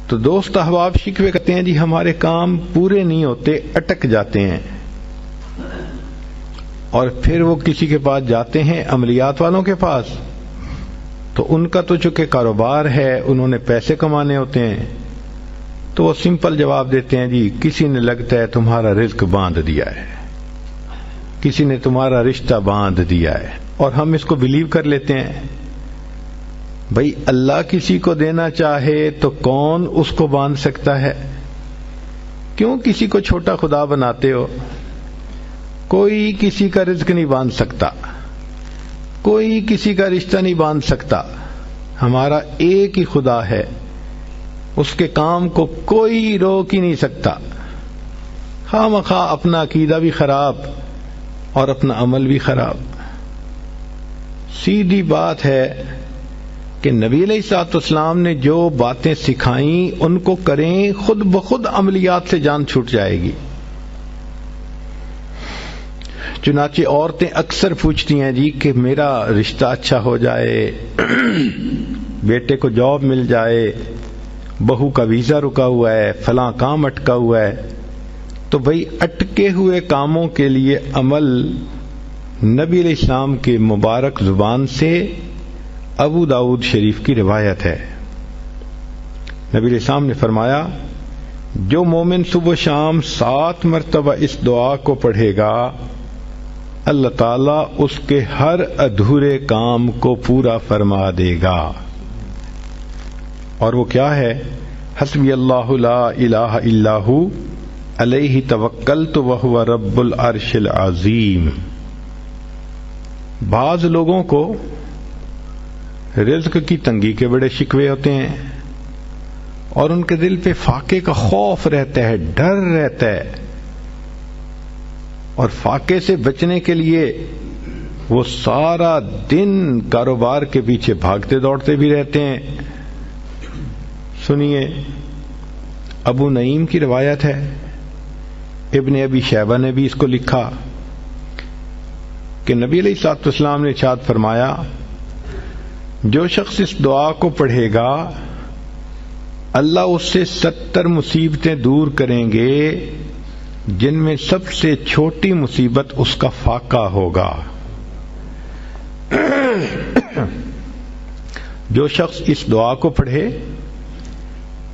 تو دوست احباب شکوے کرتے ہیں جی ہمارے کام پورے نہیں ہوتے، اٹک جاتے ہیں، اور پھر وہ کسی کے پاس جاتے ہیں، عملیات والوں کے پاس، تو ان کا تو چونکہ کاروبار ہے، انہوں نے پیسے کمانے ہوتے ہیں، تو وہ سمپل جواب دیتے ہیں جی کسی نے لگتا ہے تمہارا رزق باندھ دیا ہے، کسی نے تمہارا رشتہ باندھ دیا ہے، اور ہم اس کو بلیو کر لیتے ہیں۔ بھئی اللہ کسی کو دینا چاہے تو کون اس کو باندھ سکتا ہے؟ کیوں کسی کو چھوٹا خدا بناتے ہو؟ کوئی کسی کا رزق نہیں باندھ سکتا، کوئی کسی کا رشتہ نہیں باندھ سکتا، ہمارا ایک ہی خدا ہے، اس کے کام کو کوئی روک ہی نہیں سکتا۔ خواہ مخواہ اپنا عقیدہ بھی خراب اور اپنا عمل بھی خراب۔ سیدھی بات ہے کہ نبی علیہ الصلوۃ والسلام نے جو باتیں سکھائیں ان کو کریں، خود بخود عملیات سے جان چھوٹ جائے گی۔ چنانچہ عورتیں اکثر پوچھتی ہیں جی کہ میرا رشتہ اچھا ہو جائے، بیٹے کو جاب مل جائے، بہو کا ویزا رکا ہوا ہے، فلاں کام اٹکا ہوا ہے۔ تو بھئی اٹکے ہوئے کاموں کے لیے عمل نبی علیہ السلام کے مبارک زبان سے ابو داؤد شریف کی روایت ہے۔ نبی علیہ السلام نے فرمایا جو مومن صبح و شام 7 مرتبہ اس دعا کو پڑھے گا، اللہ تعالیٰ اس کے ہر ادھورے کام کو پورا فرما دے گا۔ اور وہ کیا ہے؟ حسبی اللہ لا الہ الا ہو علیہ توکلت وہو رب العرش العظیم۔ بعض لوگوں کو رزق کی تنگی کے بڑے شکوے ہوتے ہیں، اور ان کے دل پہ فاقے کا خوف رہتا ہے، ڈر رہتا ہے، اور فاقے سے بچنے کے لیے وہ سارا دن کاروبار کے پیچھے بھاگتے دوڑتے بھی رہتے ہیں۔ سنیے، ابو نعیم کی روایت ہے، ابن ابی شیبہ نے بھی اس کو لکھا کہ نبی علیہ الصلوۃ والسلام نے ارشاد فرمایا جو شخص اس دعا کو پڑھے گا اللہ اس سے 70 مصیبتیں دور کریں گے، جن میں سب سے چھوٹی مصیبت اس کا فاقہ ہوگا۔ جو شخص اس دعا کو پڑھے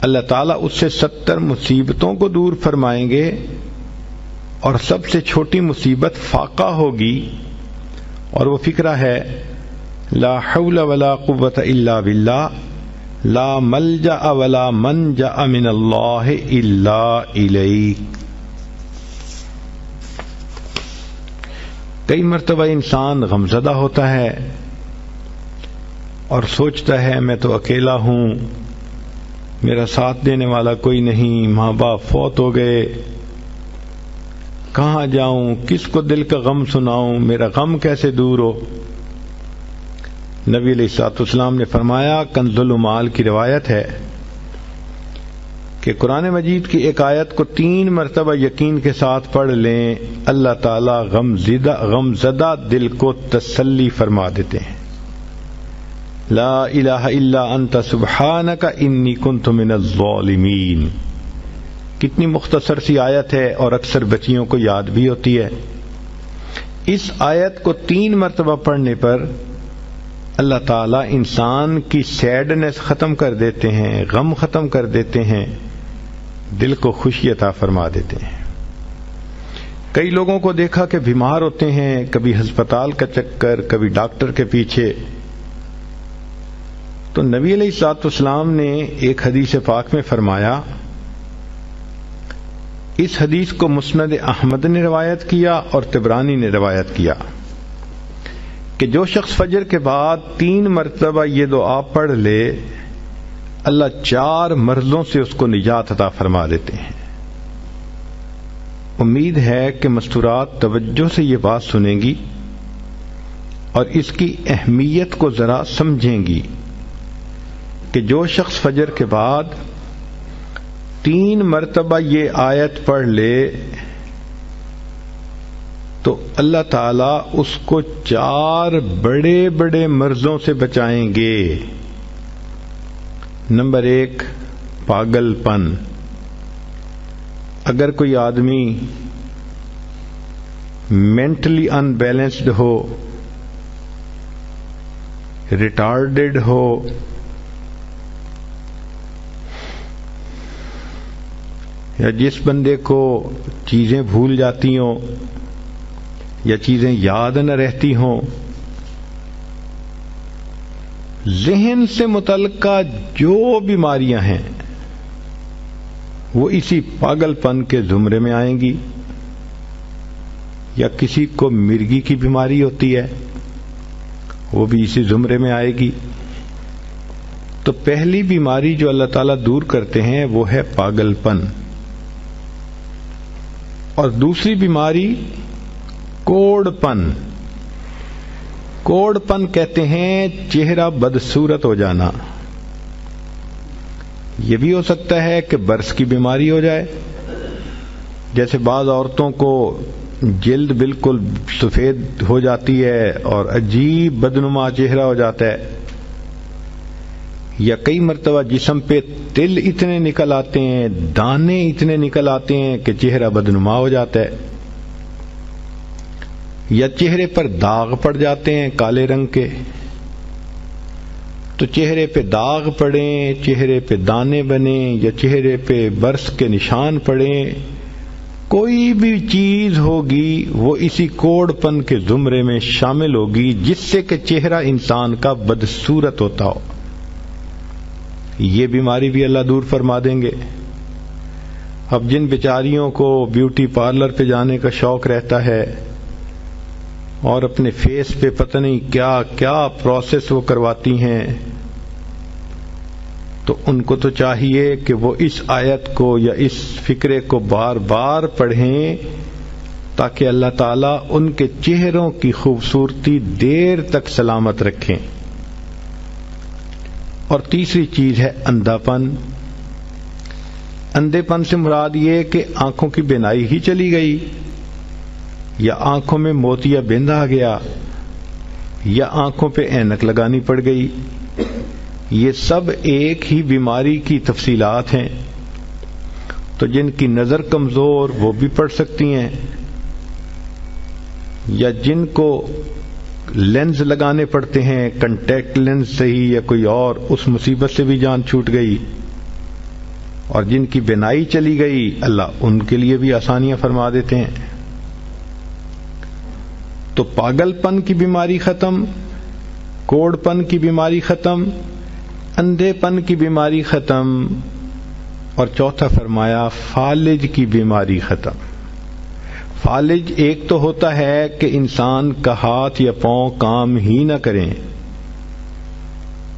اللہ تعالیٰ اس سے 70 مصیبتوں کو دور فرمائیں گے، اور سب سے چھوٹی مصیبت فاقہ ہوگی، اور وہ فقرہ ہے لا حول ولا قوة الا باللہ لا ملجأ ولا منجأ من اللہ الا الیک۔ کئی مرتبہ انسان غمزدہ ہوتا ہے اور سوچتا ہے میں تو اکیلا ہوں، میرا ساتھ دینے والا کوئی نہیں، ماں باپ فوت ہو گئے، کہاں جاؤں، کس کو دل کا غم سناؤں، میرا غم کیسے دور ہو؟ نبی علیہ الصلوۃ والسلام نے فرمایا، کنز المال کی روایت ہے کہ قرآن مجید کی ایک آیت کو 3 مرتبہ یقین کے ساتھ پڑھ لیں، اللہ تعالیٰ غمزدہ دل کو تسلی فرما دیتے ہیں۔ لا الہ الا انت سبحانک انی کنت من الظالمین۔ کتنی مختصر سی آیت ہے اور اکثر بچیوں کو یاد بھی ہوتی ہے۔ اس آیت کو 3 مرتبہ پڑھنے پر اللہ تعالیٰ انسان کی سیڈنس ختم کر دیتے ہیں، غم ختم کر دیتے ہیں، دل کو خوشی عطا فرما دیتے ہیں۔ کئی لوگوں کو دیکھا کہ بیمار ہوتے ہیں، کبھی ہسپتال کا چکر، کبھی ڈاکٹر کے پیچھے، تو نبی علیہ الصلوۃ والسلام نے ایک حدیث پاک میں فرمایا، اس حدیث کو مسند احمد نے روایت کیا اور طبرانی نے روایت کیا کہ جو شخص فجر کے بعد 3 مرتبہ یہ دعا پڑھ لے اللہ 4 مرضوں سے اس کو نجات عطا فرما دیتے ہیں۔ امید ہے کہ مستورات توجہ سے یہ بات سنیں گی اور اس کی اہمیت کو ذرا سمجھیں گی کہ جو شخص فجر کے بعد 3 مرتبہ یہ آیت پڑھ لے تو اللہ تعالیٰ اس کو 4 بڑے بڑے مرضوں سے بچائیں گے۔ نمبر 1، پاگل پن. اگر کوئی آدمی مینٹلی ان بیلنسڈ ہو، ریٹارڈڈ ہو، یا جس بندے کو چیزیں بھول جاتی ہوں یا چیزیں یاد نہ رہتی ہوں، ذہن سے متعلقہ جو بیماریاں ہیں وہ اسی پاگل پن کے زمرے میں آئیں گی. یا کسی کو مرگی کی بیماری ہوتی ہے، وہ بھی اسی زمرے میں آئے گی. تو پہلی بیماری جو اللہ تعالیٰ دور کرتے ہیں وہ ہے پاگل پن، اور دوسری بیماری کوڑ پن. کوڑ پن کہتے ہیں چہرہ بدصورت ہو جانا. یہ بھی ہو سکتا ہے کہ برس کی بیماری ہو جائے، جیسے بعض عورتوں کو جلد بالکل سفید ہو جاتی ہے اور عجیب بدنما چہرہ ہو جاتا ہے، یا کئی مرتبہ جسم پہ تل اتنے نکل آتے ہیں، دانے اتنے نکل آتے ہیں کہ چہرہ بدنما ہو جاتا ہے، یا چہرے پر داغ پڑ جاتے ہیں کالے رنگ کے. تو چہرے پہ داغ پڑیں، چہرے پہ دانے بنیں، یا چہرے پہ برس کے نشان پڑیں، کوئی بھی چیز ہوگی وہ اسی کوڑ پن کے زمرے میں شامل ہوگی جس سے کہ چہرہ انسان کا بدصورت ہوتا ہو. یہ بیماری بھی اللہ دور فرما دیں گے. اب جن بیچاریوں کو بیوٹی پارلر پہ جانے کا شوق رہتا ہے اور اپنے فیس پہ پتہ نہیں کیا کیا پروسیس وہ کرواتی ہیں، تو ان کو تو چاہیے کہ وہ اس آیت کو یا اس فکرے کو بار بار پڑھیں تاکہ اللہ تعالیٰ ان کے چہروں کی خوبصورتی دیر تک سلامت رکھیں. اور تیسری چیز ہے اندھا پن. اندھے پن سے مراد یہ کہ آنکھوں کی بینائی ہی چلی گئی، یا آنکھوں میں موتیا بند آ گیا، یا آنکھوں پہ اینک لگانی پڑ گئی. یہ سب ایک ہی بیماری کی تفصیلات ہیں. تو جن کی نظر کمزور وہ بھی پڑھ سکتی ہیں، یا جن کو لینز لگانے پڑتے ہیں، کنٹیکٹ لینز صحیح یا کوئی اور، اس مصیبت سے بھی جان چھوٹ گئی. اور جن کی بینائی چلی گئی اللہ ان کے لیے بھی آسانیاں فرما دیتے ہیں. تو پاگل پن کی بیماری ختم، کوڑ پن کی بیماری ختم، اندھے پن کی بیماری ختم، اور چوتھا فرمایا فالج کی بیماری ختم. فالج ایک تو ہوتا ہے کہ انسان کا ہاتھ یا پاؤں کام ہی نہ کریں،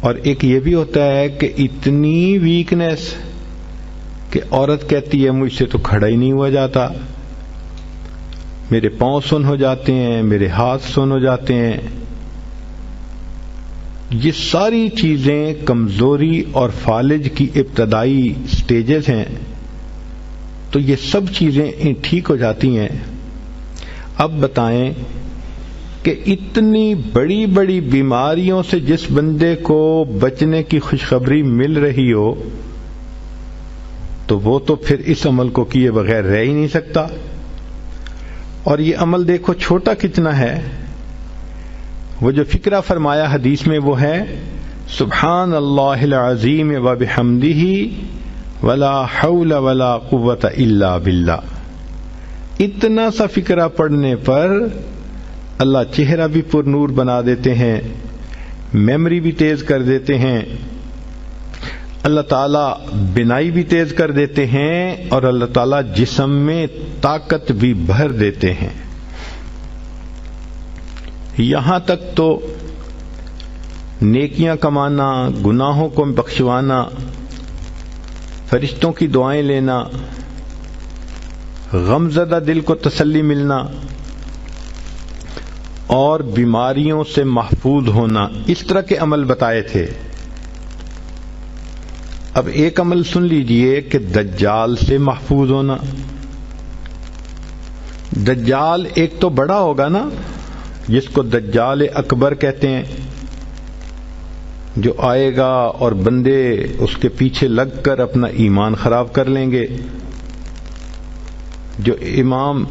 اور ایک یہ بھی ہوتا ہے کہ اتنی ویکنیس کہ عورت کہتی ہے مجھ سے تو کھڑا ہی نہیں ہوا جاتا، میرے پاؤں سن ہو جاتے ہیں، میرے ہاتھ سن ہو جاتے ہیں. یہ ساری چیزیں کمزوری اور فالج کی ابتدائی سٹیجز ہیں. تو یہ سب چیزیں ٹھیک ہو جاتی ہیں. اب بتائیں کہ اتنی بڑی بڑی بیماریوں سے جس بندے کو بچنے کی خوشخبری مل رہی ہو تو وہ تو پھر اس عمل کو کیے بغیر رہ ہی نہیں سکتا. اور یہ عمل دیکھو چھوٹا کتنا ہے. وہ جو فکرہ فرمایا حدیث میں وہ ہے سبحان اللہ العظیم وبحمدہ ولا حول ولا قوت الا باللہ. اتنا سا فکرہ پڑھنے پر اللہ چہرہ بھی پر نور بنا دیتے ہیں، میموری بھی تیز کر دیتے ہیں، اللہ تعالیٰ بینائی بھی تیز کر دیتے ہیں، اور اللہ تعالیٰ جسم میں طاقت بھی بھر دیتے ہیں. یہاں تک تو نیکیاں کمانا، گناہوں کو بخشوانا، فرشتوں کی دعائیں لینا، غمزدہ دل کو تسلی ملنا، اور بیماریوں سے محفوظ ہونا، اس طرح کے عمل بتائے تھے. اب ایک عمل سن لیجئے کہ دجال سے محفوظ ہونا. دجال ایک تو بڑا ہوگا نا، جس کو دجال اکبر کہتے ہیں، جو آئے گا اور بندے اس کے پیچھے لگ کر اپنا ایمان خراب کر لیں گے. جو امام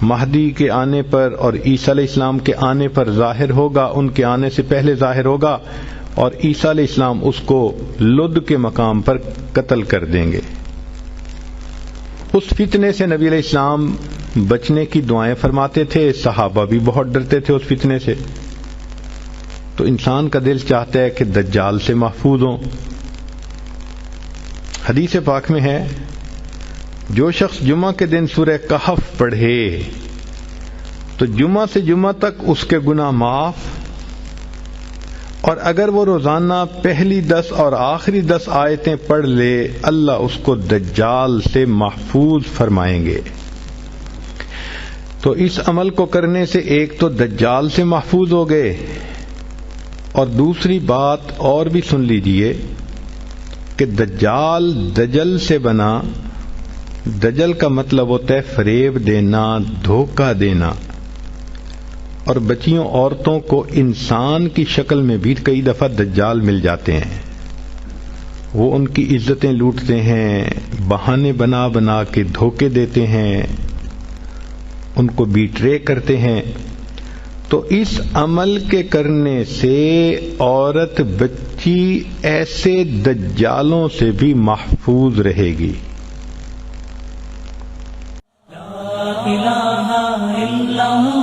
مہدی کے آنے پر اور عیسیٰ علیہ السلام کے آنے پر ظاہر ہوگا، ان کے آنے سے پہلے ظاہر ہوگا، اور عیسیٰ علیہ السلام اس کو لد کے مقام پر قتل کر دیں گے. اس فتنے سے نبی علیہ السلام بچنے کی دعائیں فرماتے تھے، صحابہ بھی بہت ڈرتے تھے اس فتنے سے. تو انسان کا دل چاہتا ہے کہ دجال سے محفوظ ہوں. حدیث پاک میں ہے جو شخص جمعہ کے دن سورہ کہف پڑھے تو جمعہ سے جمعہ تک اس کے گناہ معاف، اور اگر وہ روزانہ پہلی 10 اور آخری 10 آیتیں پڑھ لے اللہ اس کو دجال سے محفوظ فرمائیں گے. تو اس عمل کو کرنے سے ایک تو دجال سے محفوظ ہو گئے، اور دوسری بات اور بھی سن لیجئے کہ دجال دجل سے بنا. دجل کا مطلب ہوتا ہے فریب دینا، دھوکہ دینا، اور بچیوں عورتوں کو انسان کی شکل میں بھی کئی دفعہ دجال مل جاتے ہیں. وہ ان کی عزتیں لوٹتے ہیں، بہانے بنا بنا کے دھوکے دیتے ہیں، ان کو بیٹرے کرتے ہیں. تو اس عمل کے کرنے سے عورت بچی ایسے دجالوں سے بھی محفوظ رہے گی. لا الہ الا اللہ